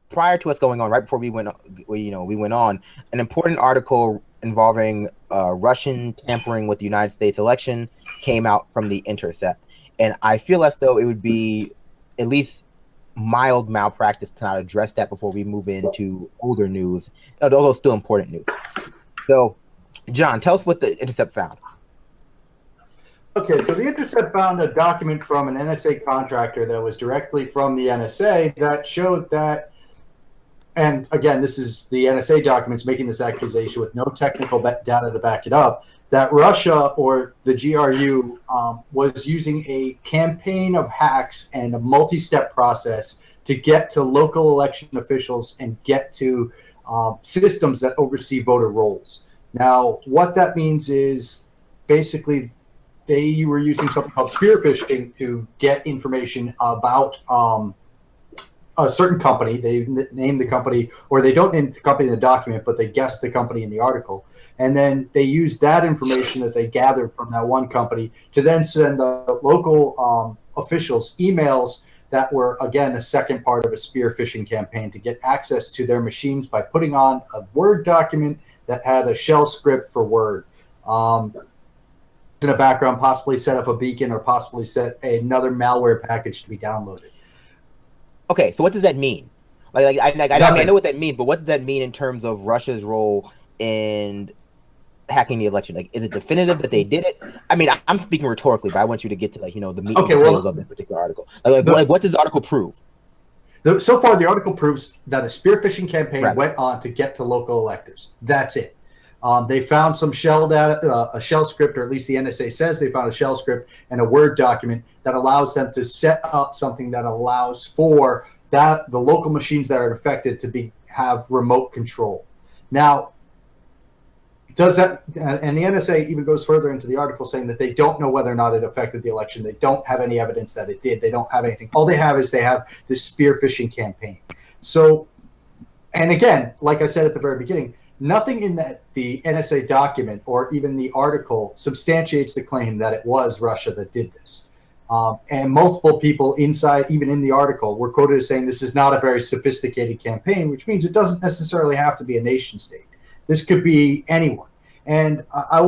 prior to us going on, right before we went on, an important article involving Russian tampering with the United States election came out from The Intercept, and I feel as though it would be at least mild malpractice to not address that before we move into older news, although still important news. So, John, tell us what The Intercept found. Okay, so The Intercept found a document from an NSA contractor that was directly from the NSA that showed that, and again, this is the NSA documents making this accusation with no technical data to back it up, that Russia or the GRU was using a campaign of hacks and a multi-step process to get to local election officials and get to systems that oversee voter rolls. Now, what that means is basically they were using something called spear phishing to get information about a certain company. They name the company, or they don't name the company in the document, but they guess the company in the article. And then they use that information that they gathered from that one company to then send the local officials emails that were, again, a second part of a spear phishing campaign to get access to their machines by putting on a Word document that had a shell script for Word. In the background, possibly set up a beacon or possibly set another malware package to be downloaded. Okay, so what does that mean? I know what that means, but what does that mean in terms of Russia's role in hacking the election? Like, is it definitive that they did it? I mean, I'm speaking rhetorically, but I want you to get to the meat and details of this particular article. What does the article prove? So far, the article proves that a spear phishing campaign went on to get to local electors. That's it. They found some shell data, a shell script, or at least the NSA says they found a shell script and a Word document that allows them to set up something that allows for the local machines that are affected to have remote control. Now, does that? And the NSA even goes further into the article saying that they don't know whether or not it affected the election. They don't have any evidence that it did. They don't have anything. All they have is this spear phishing campaign. So, and again, like I said at the very beginning, nothing in the NSA document or even the article substantiates the claim that it was Russia that did this. And multiple people inside, even in the article, were quoted as saying this is not a very sophisticated campaign, which means it doesn't necessarily have to be a nation state. This could be anyone. And I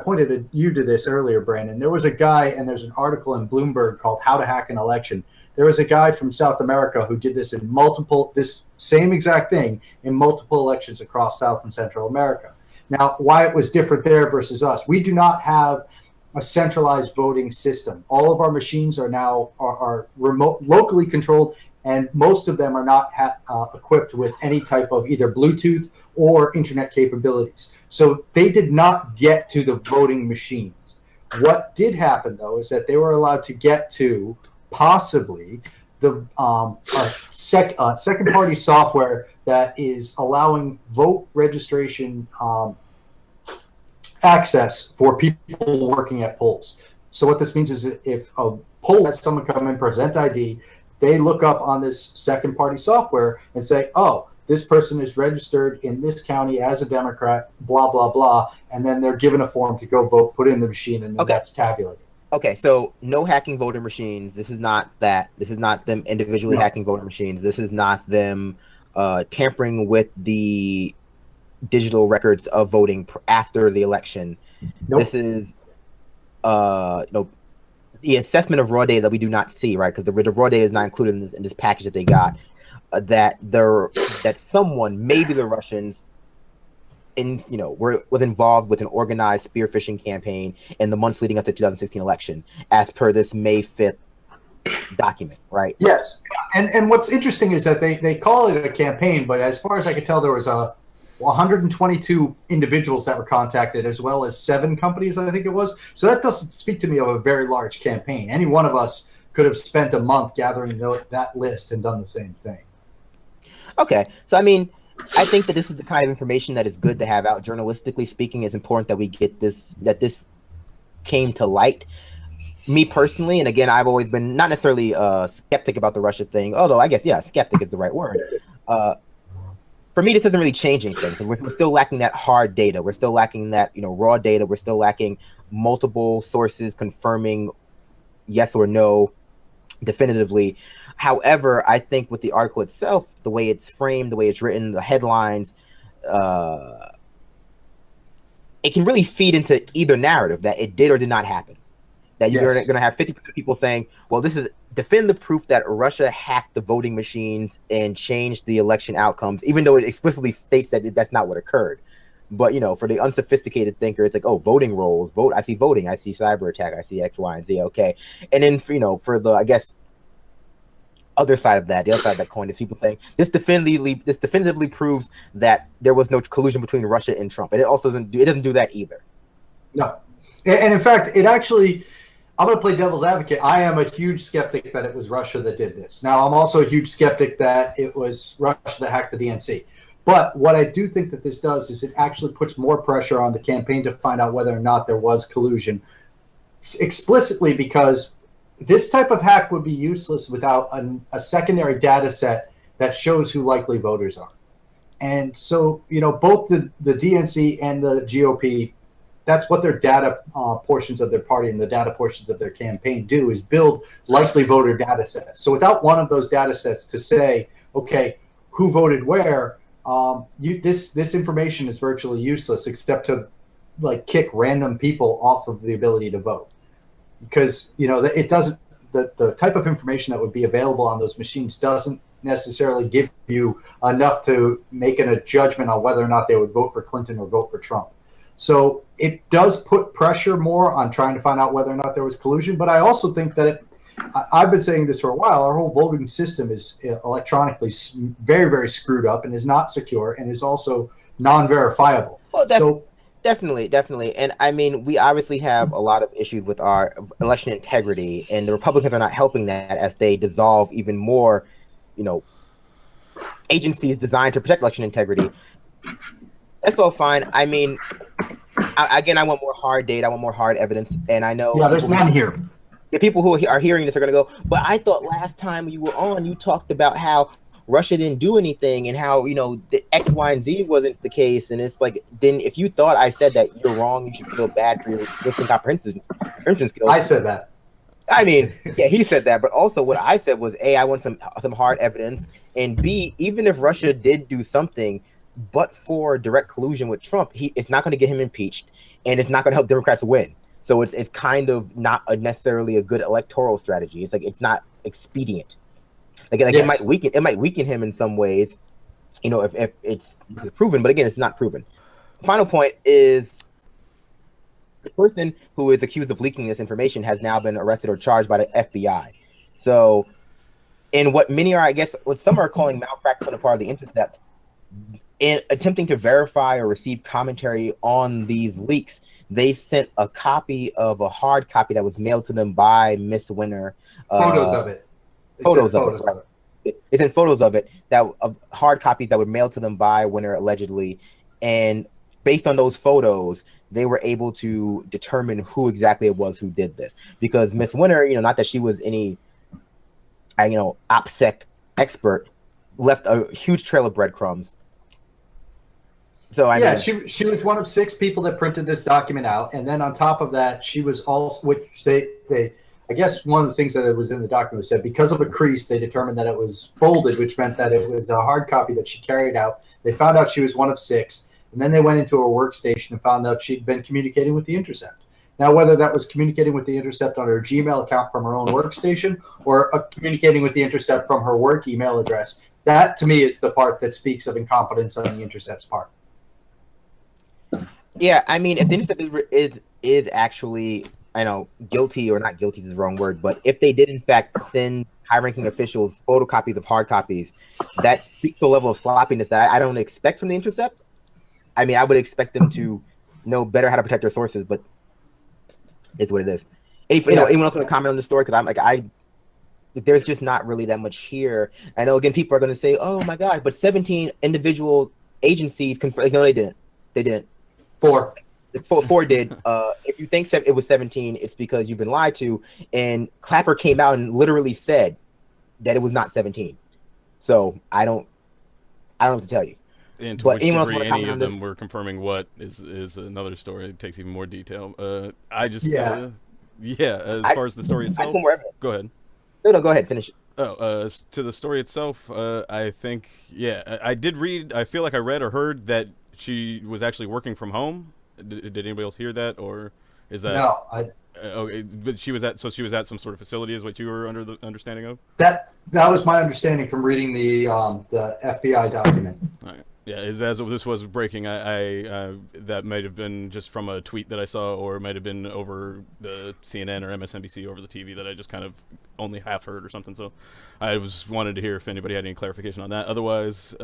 pointed you to this earlier, Brandon. There was a guy, and there's an article in Bloomberg called How to Hack an Election. There was a guy from South America who did this this same exact thing in multiple elections across South and Central America. Now, why it was different there versus us, we do not have a centralized voting system. All of our machines are now are remote, locally controlled, and most of them are not equipped with any type of either Bluetooth or internet capabilities. So they did not get to the voting machines. What did happen, though, is that they were allowed to get to possibly the second-party software that is allowing vote registration access for people working at polls. So what this means is if a poll has someone come in, present ID, they look up on this second-party software and say, oh, this person is registered in this county as a Democrat, blah, blah, blah, and then they're given a form to go vote, put it in the machine, and then that's tabulated. Okay, so no hacking voter machines. This is not that. This is not them individually hacking voter machines. This is not them tampering with the digital records of voting after the election. Nope. This is the assessment of raw data that we do not see, right? Because the raw data is not included in this package that they got. That someone, maybe the Russians, was involved with an organized spear phishing campaign in the months leading up to the 2016 election, as per this May 5th document, right? Yes, and what's interesting is that they call it a campaign, but as far as I could tell, there was 122 individuals that were contacted, as well as 7 companies, I think it was. So that doesn't speak to me of a very large campaign. Any one of us could have spent a month gathering that list and done the same thing. Okay, so I mean, I think that this is the kind of information that is good to have out. Journalistically speaking, it's important that we get that this came to light. Me personally, and again, I've always been not necessarily skeptic about the Russia thing, although I guess, skeptic is the right word. For me, this doesn't really change anything because we're still lacking that hard data. We're still lacking that, raw data. We're still lacking multiple sources confirming yes or no definitively. However, I think with the article itself, the way it's framed, the way it's written, the headlines, it can really feed into either narrative that it did or did not happen. That you're going to have 50% of people saying, well, this is defend the proof that Russia hacked the voting machines and changed the election outcomes, even though it explicitly states that that's not what occurred. But, you know, for the unsophisticated thinker, it's like, oh, voting rolls, I see voting, I see cyber attack, I see X, Y, and Z, okay. And then, for the, I guess, other side of that, the other side of that coin is people saying this definitively proves that there was no collusion between Russia and Trump. And it also doesn't do that either. No. And in fact, it actually... I'm going to play devil's advocate. I am a huge skeptic that it was Russia that did this. Now, I'm also a huge skeptic that it was Russia that hacked the DNC. But what I do think that this does is it actually puts more pressure on the campaign to find out whether or not there was collusion, explicitly because this type of hack would be useless without a secondary data set that shows who likely voters are. And so, both the DNC and the GOP, that's what their data portions of their party and the data portions of their campaign do, is build likely voter data sets. So without one of those data sets to say, okay, who voted where, this information is virtually useless except to kick random people off of the ability to vote. Because, it doesn't, the type of information that would be available on those machines doesn't necessarily give you enough to make a judgment on whether or not they would vote for Clinton or vote for Trump. So it does put pressure more on trying to find out whether or not there was collusion. But I also think that I've been saying this for a while, our whole voting system is electronically very, very screwed up and is not secure and is also non-verifiable. Well, definitely. And I mean, we obviously have a lot of issues with our election integrity, and the Republicans are not helping that as they dissolve even more, agencies designed to protect election integrity. That's all fine. I mean, I want more hard data. I want more hard evidence. And I know... Yeah, there's none here. The people who are hearing this are going to go, but I thought last time you were on, you talked about how Russia didn't do anything and how, the X, Y, and Z wasn't the case. And it's like, then if you thought I said that you're wrong, you should feel bad for your listening comprehension skills. I said that. I mean, yeah, he said that. But also what I said was, A, I want some hard evidence. And B, even if Russia did do something, but for direct collusion with Trump, it's not going to get him impeached, and it's not going to help Democrats win. So it's kind of not necessarily a good electoral strategy. It's like it's not expedient. Yes. It might weaken him in some ways, if it's proven. But again, it's not proven. Final point is the person who is accused of leaking this information has now been arrested or charged by the FBI. So, in what many are, I guess, what some are calling malpractice on the part of the Intercept, in attempting to verify or receive commentary on these leaks, they sent a copy of a hard copy that was mailed to them by Miss Winner. Photos of it. Photos of it. They sent photos of it, of hard copies that were mailed to them by Winner allegedly. And based on those photos, they were able to determine who exactly it was who did this. Because Miss Winner, not that she was any, OPSEC expert, left a huge trail of breadcrumbs. So I mean, she was one of 6 people that printed this document out, and then on top of that, she was also, which they I guess one of the things that it was in the document was said because of a crease, they determined that it was folded, which meant that it was a hard copy that she carried out. They found out she was one of 6, and then they went into her workstation and found out she'd been communicating with the Intercept. Now, whether that was communicating with the Intercept on her Gmail account from her own workstation or communicating with the Intercept from her work email address, that to me is the part that speaks of incompetence on the Intercept's part. Yeah, I mean, if the Intercept is actually, guilty, or not guilty is the wrong word, but if they did in fact send high-ranking officials photocopies of hard copies, that speaks to a level of sloppiness that I don't expect from the Intercept. I mean, I would expect them to know better how to protect their sources, but it's what it is. Anyone else want to comment on this story? Because I'm like, there's just not really that much here. I know, again, people are going to say, oh my God, but 17 individual agencies confirmed. No, they didn't. They didn't. 4 did. If you think it was 17, it's because you've been lied to. And Clapper came out and literally said that it was not 17. So I don't know what to tell you. And to which degree any of them were confirming what is another story. It takes even more detail. As far as the story itself, go ahead. No, go ahead, finish it. To the story itself, I think, yeah, I did read. I feel like I read or heard that she was actually working from home. Did anybody else hear that, or is that No, okay? But she was at some sort of facility, is what you were under the understanding of. that was my understanding from reading the FBI document. All right. Yeah, as this was breaking, I that might have been just from a tweet that I saw, or it might have been over the CNN or MSNBC over the TV that I just kind of only half heard or something. So I wanted to hear if anybody had any clarification on that. Otherwise,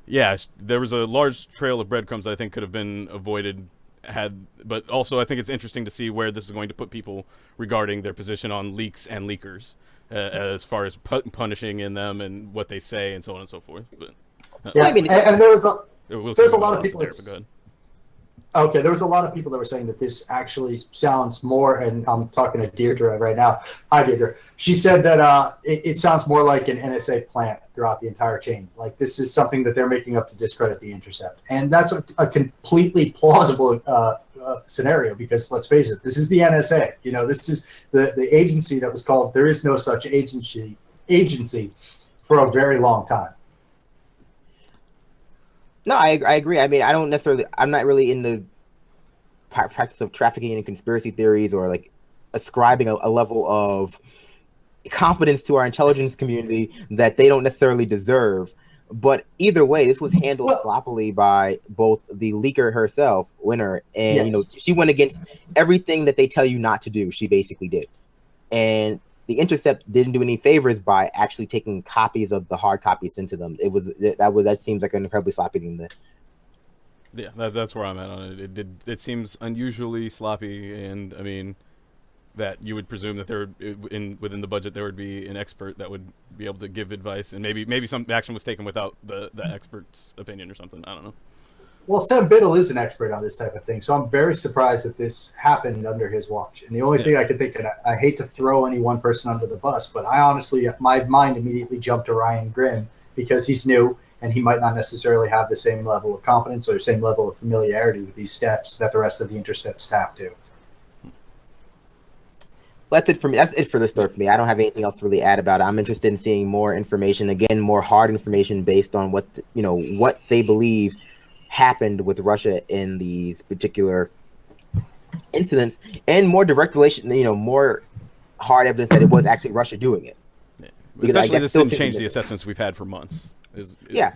yeah, there was a large trail of breadcrumbs that I think could have been avoided but also I think it's interesting to see where this is going to put people regarding their position on leaks and leakers, as far as punishing in them and what they say and so on and so forth. But yeah, I mean, and there's a lot of people. Okay, there was a lot of people that were saying that this actually sounds more, and I'm talking to Deirdre right now. Hi, Deirdre. She said that it sounds more like an NSA plant throughout the entire chain. Like this is something that they're making up to discredit the intercept. And that's a completely plausible scenario because, let's face it, this is the NSA. You know, this is the agency that was called, there is no such agency for a very long time. No, I agree. I mean, I'm not really in the practice of trafficking in conspiracy theories or like ascribing a level of competence to our intelligence community that they don't necessarily deserve. But either way, this was handled sloppily by both the leaker herself, Winner, and yes. You know, she went against everything that they tell you not to do. She basically did, and the Intercept didn't do any favors by actually taking copies of the hard copies into them. That seems like an incredibly sloppy thing. Yeah, that's where I'm at on it. It seems unusually sloppy, and I mean that you would presume that within the budget there would be an expert that would be able to give advice, and maybe some action was taken without the expert's opinion or something. I don't know. Well, Sam Biddle is an expert on this type of thing, so I'm very surprised that this happened under his watch. And the only thing I could think of, I hate to throw any one person under the bus, but I honestly, my mind immediately jumped to Ryan Grimm because he's new and he might not necessarily have the same level of competence or the same level of familiarity with these steps that the rest of the Intercept staff do. That's it for me. That's it for the story for me. I don't have anything else to really add about it. I'm interested in seeing more information, again, more hard information based on what they believe happened with Russia in these particular incidents, and more direct relation, more hard evidence that it was actually Russia doing it. Yeah. Essentially, this didn't change the assessments we've had for months. Yeah.